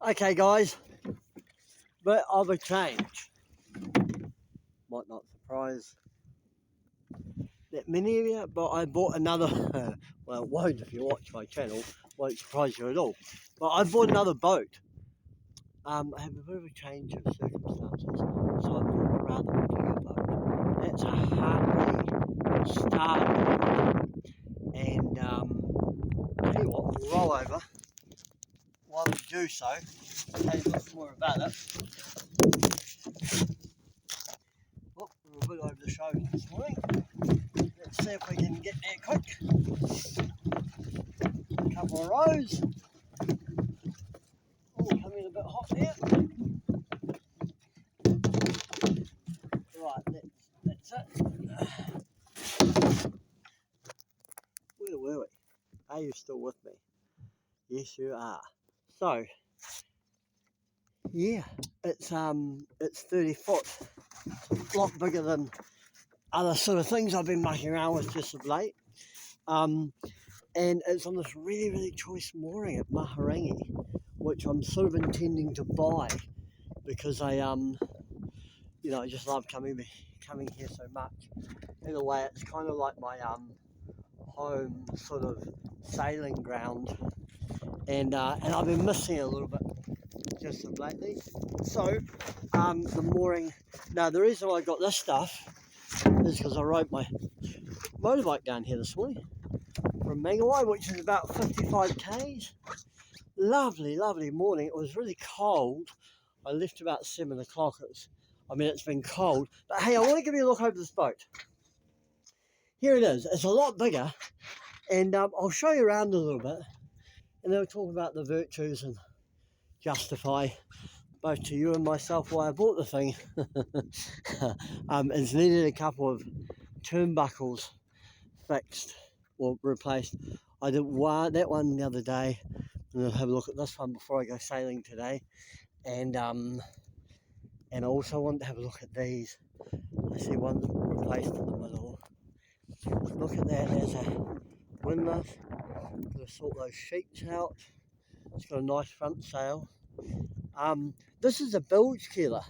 Okay, guys, bit of a change. Might not surprise that many of you, but I bought another. Well, it won't if you watch my channel. Won't surprise you at all. But I bought another boat. I have a bit of a change of circumstances, so I bought a rather bigger boat. It's a Hartley Star, and tell you what, we'll roll over. While we do so, tell you a bit more about it. Oh, we're a bit over the show this morning. Let's see if we can get there quick. A couple of rows. Oh, coming a bit hot here. Right, that's it. Where were we? Are you still with me? Yes, you are. So, yeah, it's 30 foot. A lot bigger than other sort of things I've been mucking around with just of late. And it's on this really, really choice mooring at Maharangi, which I'm sort of intending to buy because I I just love coming here so much. In a way, it's kind of like my home sort of sailing ground, and I've been missing it a little bit just of lately. So the mooring. Now the reason why I got this stuff is because I rode my motorbike down here this morning from Mangawai, which is about 55 k's. Lovely, lovely morning. It was really cold. I left about 7 o'clock. It's been cold, but hey, I want to give you a look over this boat. Here it is. It's a lot bigger, and I'll show you around a little bit, and then we'll talk about the virtues and justify both to you and myself why I bought the thing. It's needed a couple of turnbuckles fixed or replaced. I did that one the other day, and I'll have a look at this one before I go sailing today. And I also want to have a look at these. I see one's replaced in the middle. Look at that, there's a windlass. Got to sort those sheets out. It's got a nice front sail. This is a bilge keeler.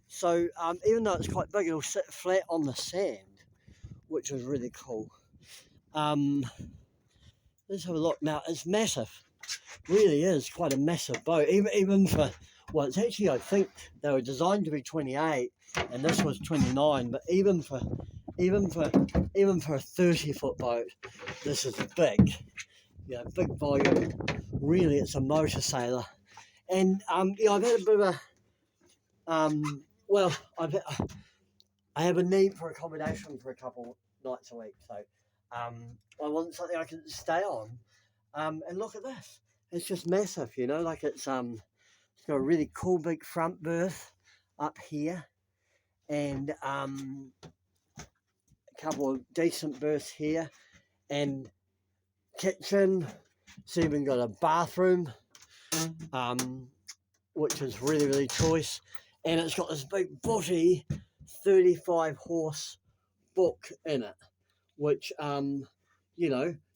So even though it's quite big, it'll sit flat on the sand, which is really cool. Let's have a look. Now, it's massive. Really is quite a massive boat. Even for, well, it's actually, I think they were designed to be 28, and this was 29. But even for a 30-foot boat, this is big. Big volume. Really, it's a motor sailor. And I've had a bit of I have a need for accommodation for a couple nights a week, so I want something I can stay on. And look at this; it's just massive, Like it's got a really cool big front berth up here, and a couple of decent berths here, and kitchen. It's even got a bathroom, which is really, really choice, and it's got this big booty 35 horse book in it, which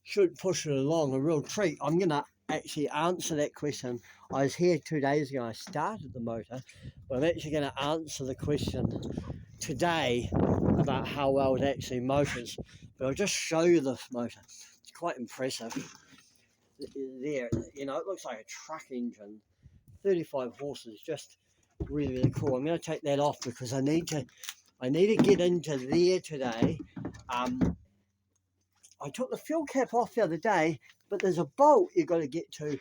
should push it along, a real treat. I'm gonna actually answer that question. I was here 2 days ago. I started the motor, but I'm actually going to answer the question today about how well it actually motors. But I'll just show you the motor. It's quite impressive. There, it looks like a truck engine. 35 horses, just really, really cool. I'm going to take that off because I need to get into there today. I took the fuel cap off the other day, but there's a bolt you've got to get to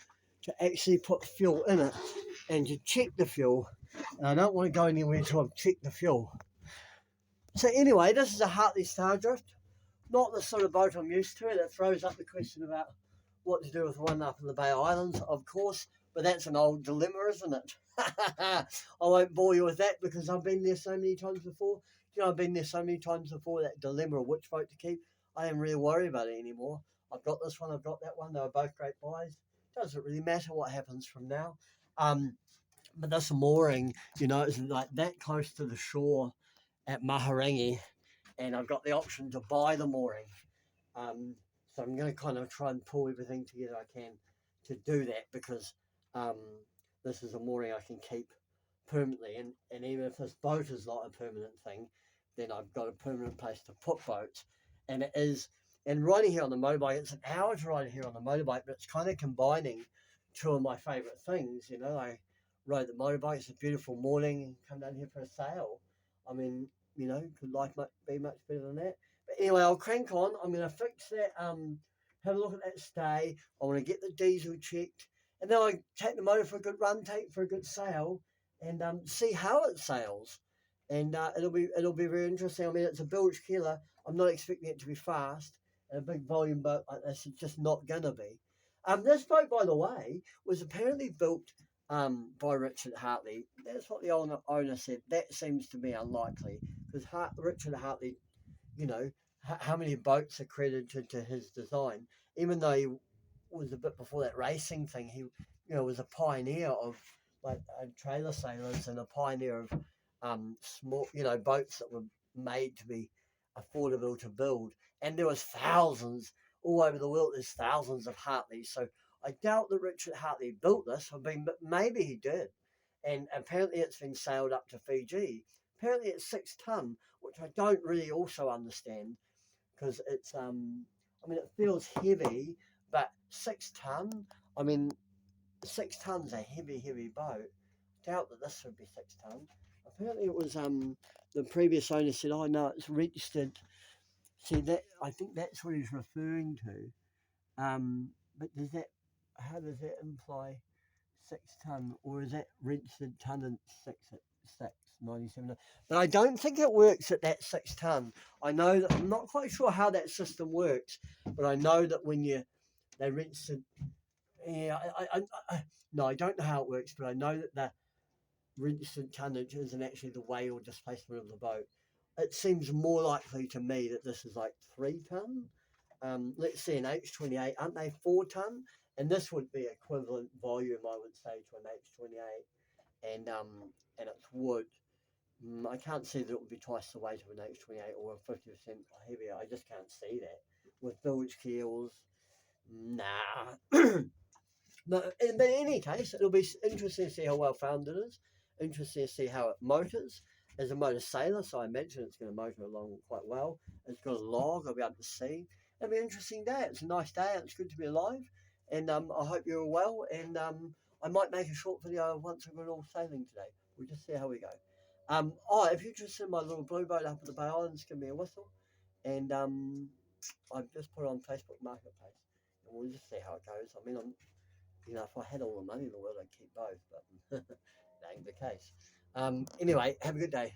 actually put fuel in it and to check the fuel. And I don't want to go anywhere until I've checked the fuel. So anyway, this is a Hartley Stardrift. Not the sort of boat I'm used to. That throws up the question about what to do with one up in the Bay Islands, of course. But that's an old dilemma, isn't it? I won't bore you with that because I've been there so many times before. I've been there so many times before, that dilemma of which boat to keep. I don't really worry about it anymore. I've got this one, I've got that one. They were both great buys. Doesn't really matter what happens from now. But this mooring, it's like that close to the shore at Maharangi, and I've got the option to buy the mooring. So I'm going to kind of try and pull everything together I can to do that because this is a mooring I can keep permanently, and even if this boat is not a permanent thing, then I've got a permanent place to put boats. And it is, and riding here on the motorbike, it's an hour to ride here on the motorbike, but it's kind of combining two of my favourite things. You know, I rode the motorbike, it's a beautiful morning, and come down here for a sail. I mean, you know, could life be much better than that? But anyway, I'll crank on. I'm going to fix that, have a look at that stay. I want to get the diesel checked, and then I take the motor for a good run, take for a good sail, and see how it sails. And it'll be very interesting. I mean, it's a bilge killer. I'm not expecting it to be fast, and a big volume boat like this is just not gonna be. This boat, by the way, was apparently built by Richard Hartley. That's what the owner said. That seems to be unlikely because Richard Hartley, you know, how many boats are credited to his design? Even though he was a bit before that racing thing, he, you know, was a pioneer of like trailer sailors and a pioneer of small, you know, boats that were made to be affordable to build. And there was thousands all over the world. There's thousands of Hartleys. So I doubt that Richard Hartley built this. I mean, but maybe he did. And apparently it's been sailed up to Fiji. Apparently it's 6 ton, which I don't really also understand because it's I mean it feels heavy, but 6 ton. I mean 6 ton's a heavy boat. Doubt that this would be 6 ton. Apparently it was the previous owner said, oh no, it's registered. See that, I think that's what he's referring to. But does that, how does that imply 6 ton, or is that registered ton and 97? But I don't think it works at that 6 ton. I know that, I'm not quite sure how that system works, but I know that when they registered, yeah, no, I don't know how it works, but I know that the registered tonnage isn't actually the weight or displacement of the boat. It seems more likely to me that this is like 3 ton. Let's see, an H28, aren't they 4 ton? And this would be equivalent volume, I would say, to an H28, and it's wood. I can't see that it would be twice the weight of an H28 or 50% heavier. I just can't see that with bilge keels. Nah. But in any case, it'll be interesting to see how well founded it is. Interesting to see how it motors. As a motor sailor, so I imagine it's going to motor along quite well. It's got a log, I'll be able to see. It'll be an interesting day. It's a nice day. It's good to be alive. And I hope you're all well. And I might make a short video once I've got all sailing today. We'll just see how we go. If you're interested in my little blue boat up at the Bay Islands, give me a whistle. And I've just put it on Facebook Marketplace. And we'll just see how it goes. I mean, you know, if I had all the money in the world, I'd keep both, but that ain't the case. Anyway, have a good day.